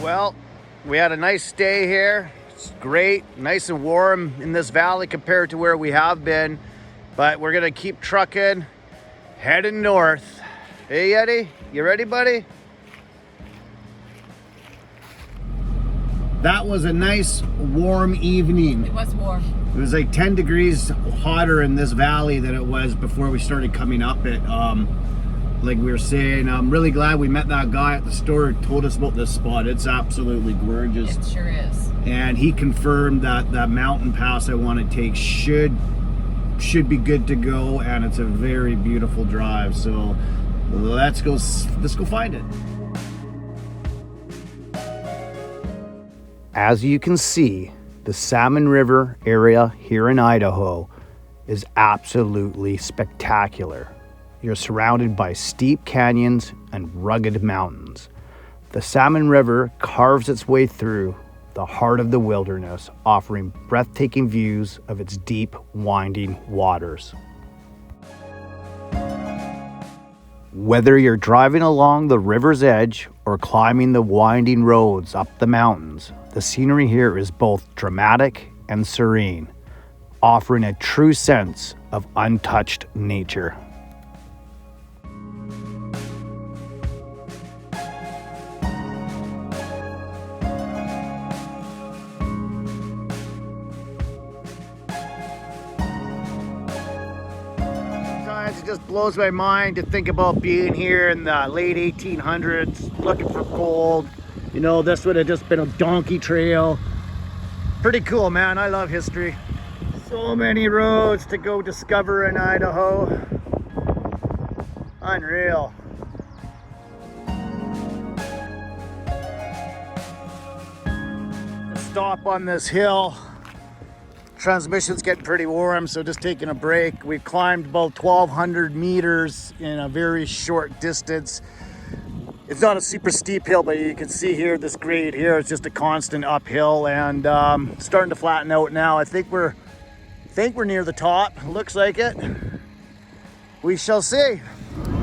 Well, we had a nice stay here. It's great, nice and warm in this valley compared to where we have been. But we're gonna keep trucking, heading north. Hey Eddie, you ready, buddy? That was a nice warm evening. It was warm. It was like 10 degrees hotter in this valley than it was before we started coming up it. Like we were saying, I'm really glad we met that guy at the store who told us about this spot. It's absolutely gorgeous. It sure is. And he confirmed that that mountain pass I want to take should be good to go, and it's a very beautiful drive. So let's go find it. As you can see, the Salmon River area here in Idaho is absolutely spectacular. You're surrounded by steep canyons and rugged mountains. The Salmon River carves its way through the heart of the wilderness, offering breathtaking views of its deep, winding waters. Whether you're driving along the river's edge or climbing the winding roads up the mountains, the scenery here is both dramatic and serene, offering a true sense of untouched nature. It just blows my mind to think about being here in the late 1800s looking for gold. You know, this would have just been a donkey trail. Pretty cool, man. I love history. So many roads to go discover in Idaho. Unreal. Let's stop on this hill. Transmission's getting pretty warm, so just taking a break. We've climbed about 1,200 meters in a very short distance. It's not a super steep hill, but you can see here, this grade here is just a constant uphill, and starting to flatten out now. I think we're near the top. Looks like it. We shall see.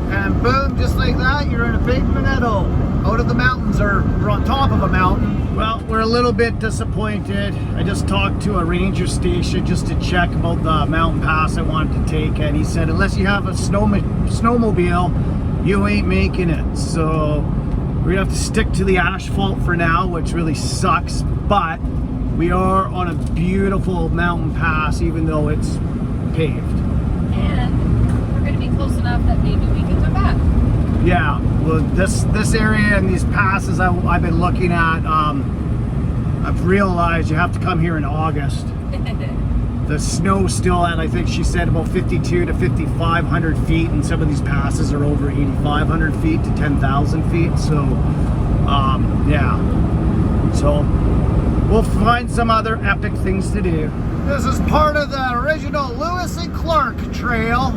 And boom, just like that, you're in a big meadow. Out of the mountains, or on top of a mountain. Well, we're a little bit disappointed. I just talked to a ranger station just to check about the mountain pass I wanted to take, and he said unless you have a snowmobile, you ain't making it. So we're gonna have to stick to the asphalt for now, which really sucks, but we are on a beautiful mountain pass even though it's paved. And we're gonna be close enough that maybe we can come back. Yeah, well, this area and these passes I've been looking at, I've realized you have to come here in August. The snow's still at, I think she said, about 52 to 5,500 feet, and some of these passes are over 8,500 feet to 10,000 feet. So, yeah. So, we'll find some other epic things to do. This is part of the original Lewis and Clark Trail.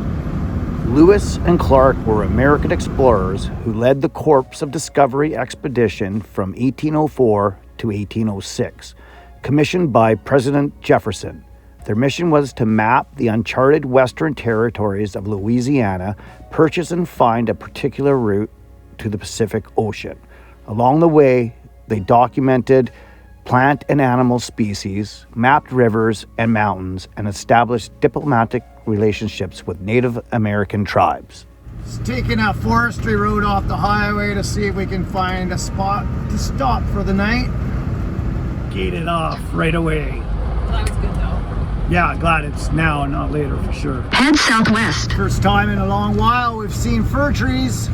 Lewis and Clark were American explorers who led the Corps of Discovery expedition from 1804 to 1806, commissioned by President Jefferson. Their mission was to map the uncharted western territories of Louisiana, purchase and find a particular route to the Pacific Ocean. Along the way, they documented plant and animal species, mapped rivers and mountains, and established diplomatic relationships with Native American tribes. Just taking a forestry road off the highway to see if we can find a spot to stop for the night. Gated off right away. That was good though. Yeah, glad it's now and not later for sure. Head southwest. First time in a long while we've seen fir trees.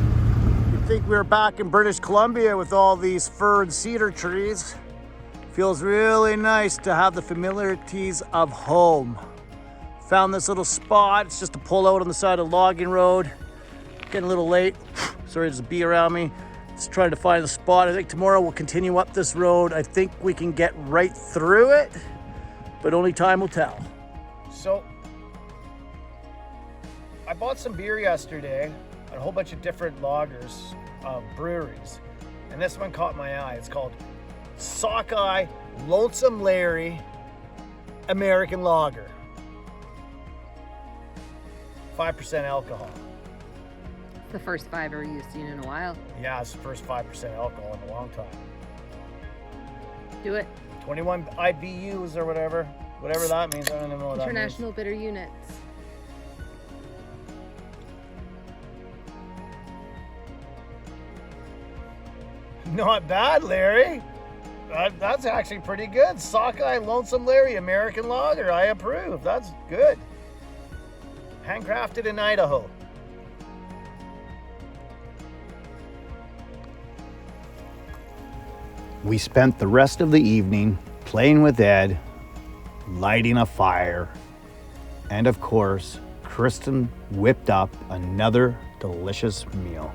You'd think we were back in British Columbia with all these fir and cedar trees. Feels really nice to have the familiarities of home. Found this little spot. It's just a pull out on the side of the logging road. Getting a little late. Sorry, there's a bee around me. Just trying to find a spot. I think tomorrow we'll continue up this road. I think we can get right through it, but only time will tell. So, I bought some beer yesterday at a whole bunch of different lagers, breweries, and this one caught my eye. It's called Sockeye Lonesome Larry American Lager. 5% alcohol. The first 5 you've seen in a while. Yeah, it's the first 5% alcohol in a long time. Do it. 21 IBUs or whatever that means. I don't even know what that means. International Bitter Units. Not bad, Larry. That's actually pretty good. Sockeye Lonesome Larry American Lager. I approve. That's good. Handcrafted in Idaho. We spent the rest of the evening playing with Ed, lighting a fire, and of course, Kristen whipped up another delicious meal.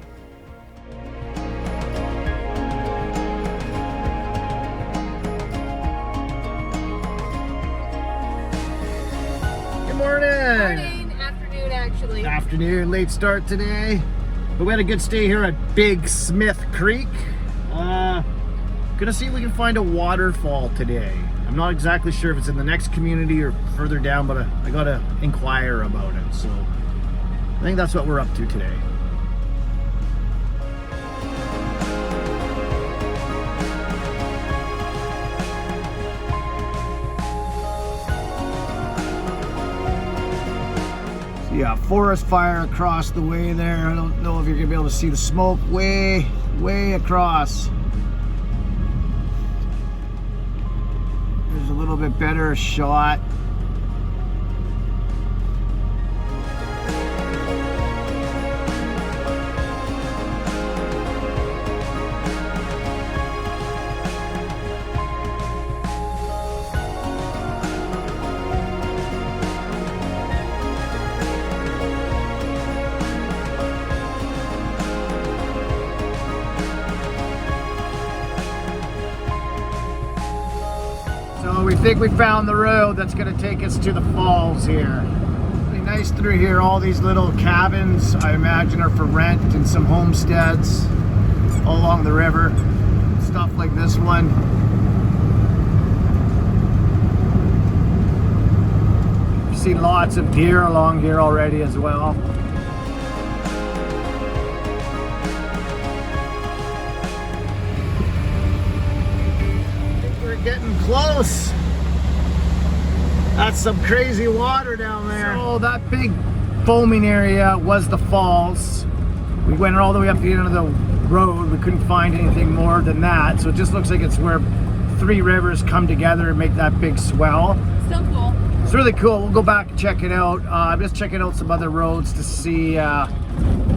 Good morning! Afternoon, actually. Afternoon, late start today. But we had a good stay here at Big Smith Creek. Gonna see if we can find a waterfall today. I'm not exactly sure if it's in the next community or further down, but I gotta inquire about it. So I think that's what we're up to today. So yeah, forest fire across the way there. I don't know if you're gonna be able to see the smoke way across. There's a little bit better shot. So we think we found the road that's going to take us to the falls here. Pretty nice through here. All these little cabins, I imagine, are for rent, and some homesteads all along the river. Stuff like this one. You've seen lots of deer along here already as well. Getting close. That's some crazy water down there. So that big foaming area was the falls. We went all the way up to the end of the road. We couldn't find anything more than that. So it just looks like it's where three rivers come together and make that big swell. Still cool. It's really cool. We'll go back and check it out. I'm just checking out some other roads to see,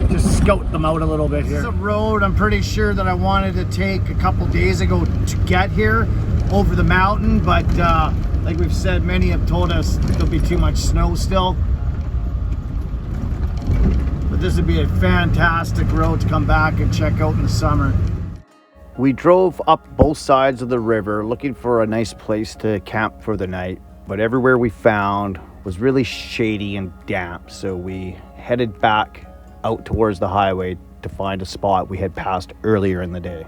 just scout them out a little bit here. This is a road I'm pretty sure that I wanted to take a couple days ago to get here over the mountain, but like we've said, many have told us there'll be too much snow still. But this would be a fantastic road to come back and check out in the summer. We drove up both sides of the river looking for a nice place to camp for the night, but everywhere we found was really shady and damp, so we headed back out towards the highway to find a spot we had passed earlier in the day.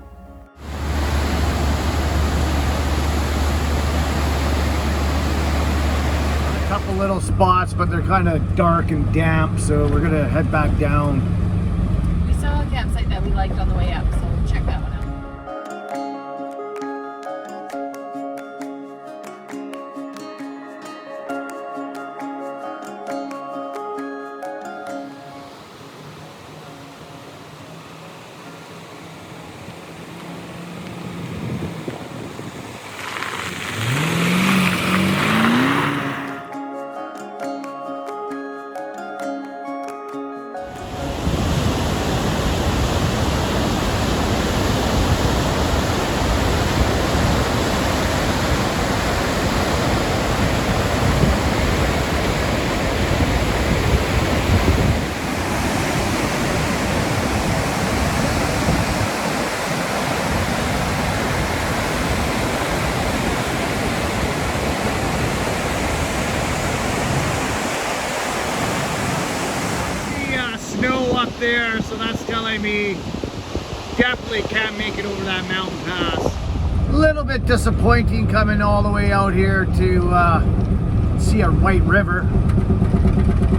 A couple little spots, but they're kind of dark and damp, so we're gonna head back down. We saw a campsite that we liked on the way up, so we'll check that one out. Snow up there, so that's telling me definitely can't make it over that mountain pass. A little bit disappointing coming all the way out here to see a white river.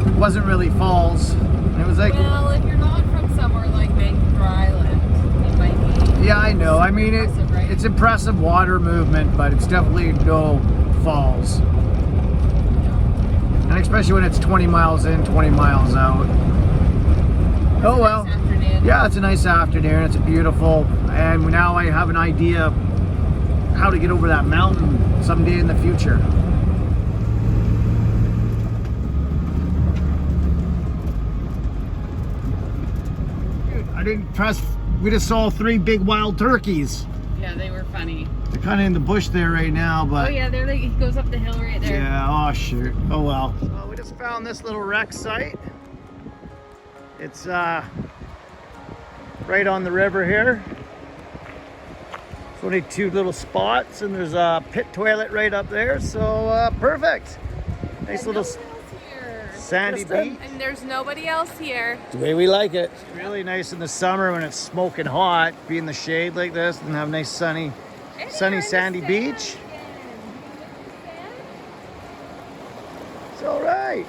It wasn't really falls. It was like, well, if you're not from somewhere like Vancouver Island, it might be. Yeah, I know. I mean, right? It's impressive water movement, but it's definitely no falls. And especially when it's 20 miles in, 20 miles out. Oh well. Nice afternoon. Yeah, it's a nice afternoon. It's beautiful. And now I have an idea how to get over that mountain someday in the future. Dude, I didn't press. We just saw 3 big wild turkeys. Yeah, they were funny. They're kind of in the bush there right now, but Oh yeah, they're like, he goes up the hill right there. yeah, oh shoot. Oh well. Well, we just found this little wreck site. It's right on the river here. It's only 2 little spots, and there's a pit toilet right up there, so perfect. Nice little sandy beach. And there's nobody else here. It's the way we like it. It's really nice in the summer when it's smoking hot, be in the shade like this and have a nice sunny sandy beach. It's all right.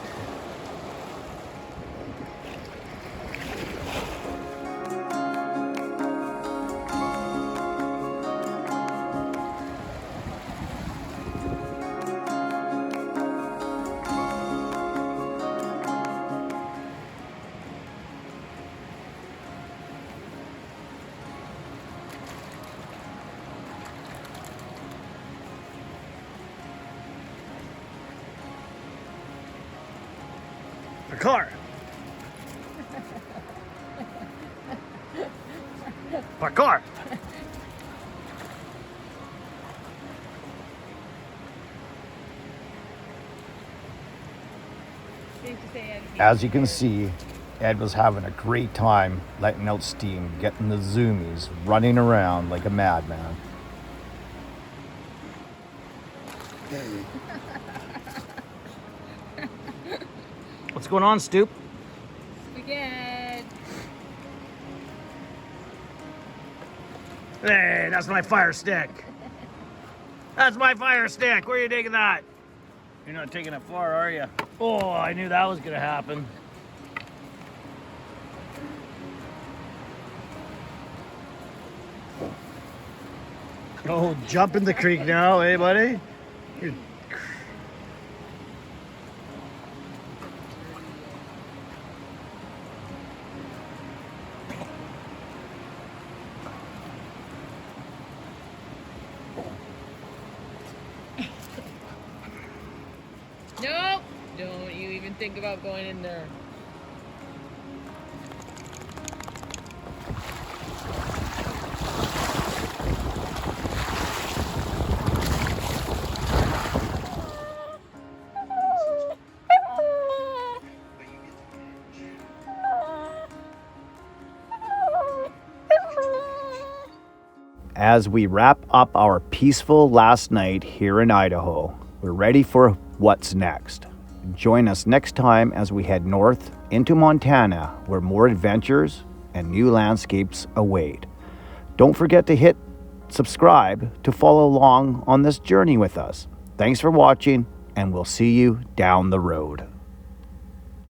The car. My car. As you can see, Ed was having a great time letting out steam, getting the zoomies, running around like a madman. What's going on, Stoop? Spaghetti. Hey, that's my fire stick. That's my fire stick. Where are you taking that? You're not taking it far, are you? Oh, I knew that was gonna happen. Oh, jump in the creek now, eh, buddy? You're... Nope. Don't you even think about going in there. As we wrap up our peaceful last night here in Idaho, we're ready for what's next. Join us next time as we head north into Montana, where more adventures and new landscapes await. Don't forget to hit subscribe to follow along on this journey with us. Thanks for watching, and we'll see you down the road.